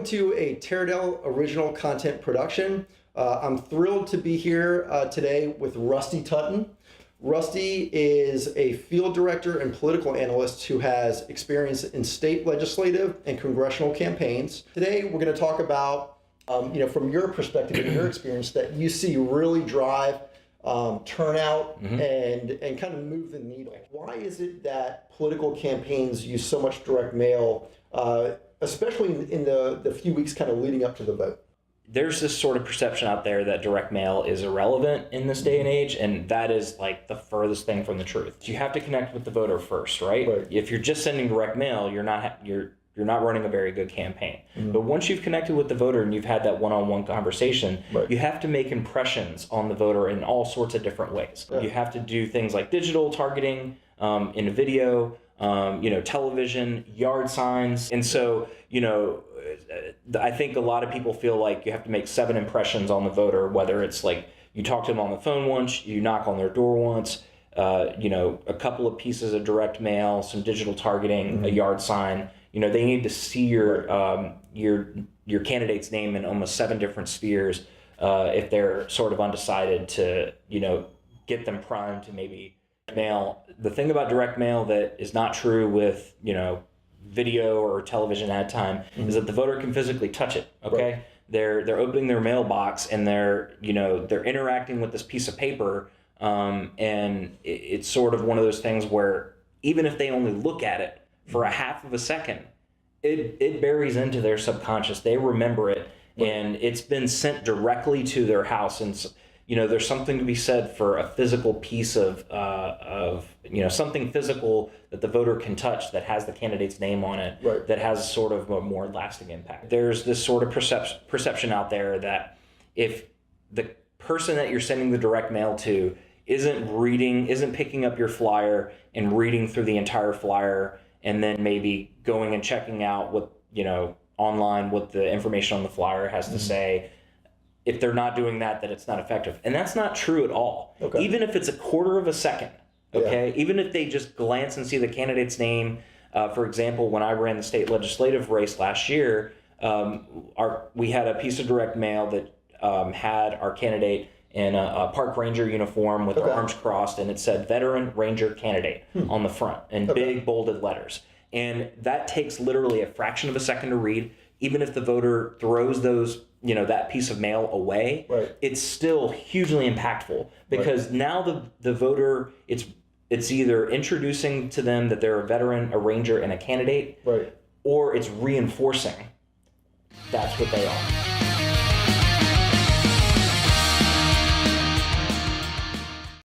to a Taradel original content production. I'm thrilled to be here today with Rusty Tutton. Rusty is a field director and political analyst who has experience in state legislative and congressional campaigns. Today, we're going to talk about, from your perspective and your experience, that you see really drive turnout and kind of move the needle. Why is it that political campaigns use so much direct mail, especially in the few weeks kind of leading up to the vote? There's this sort of perception out there that direct mail is irrelevant in this day and age, and that is like the furthest thing from the truth. You have to connect with the voter first, right? If you're just sending direct mail, you're not running a very good campaign. But once you've connected with the voter and you've had that one-on-one conversation, you have to make impressions on the voter in all sorts of different ways. You have to do things like digital targeting, in a video, television, yard signs. And so, I think a lot of people feel like you have to make 7 impressions on the voter, whether it's like you talk to them on the phone once, you knock on their door once, a couple of pieces of direct mail, some digital targeting, a yard sign. They need to see your candidate's name in almost 7 different spheres if they're sort of undecided to, get them primed to maybe mail. The thing about direct mail that is not true with, video or television ad time is that the voter can physically touch it. Okay. They're opening their mailbox and they're interacting with this piece of paper. And it's sort of one of those things where even if they only look at it for a half of a second, it buries into their subconscious. They remember it, and it's been sent directly to their house. And there's something to be said for a physical piece of something physical that the voter can touch that has the candidate's name on it, that has sort of a more lasting impact. There's this sort of perception out there that if the person that you're sending the direct mail to isn't picking up your flyer and reading through the entire flyer and then maybe going and checking out what, online, what the information on the flyer has to say, if they're not doing that, then it's not effective. And that's not true at all. Even if it's a quarter of a second, even if they just glance and see the candidate's name. For example, when I ran the state legislative race last year, we had a piece of direct mail that had our candidate in a park ranger uniform with their arms crossed, and it said veteran ranger candidate on the front in big bolded letters. And that takes literally a fraction of a second to read. Even if the voter throws those, that piece of mail away, it's still hugely impactful because now the voter, it's either introducing to them that they're a veteran, a ranger, and a candidate, or it's reinforcing that's what they are.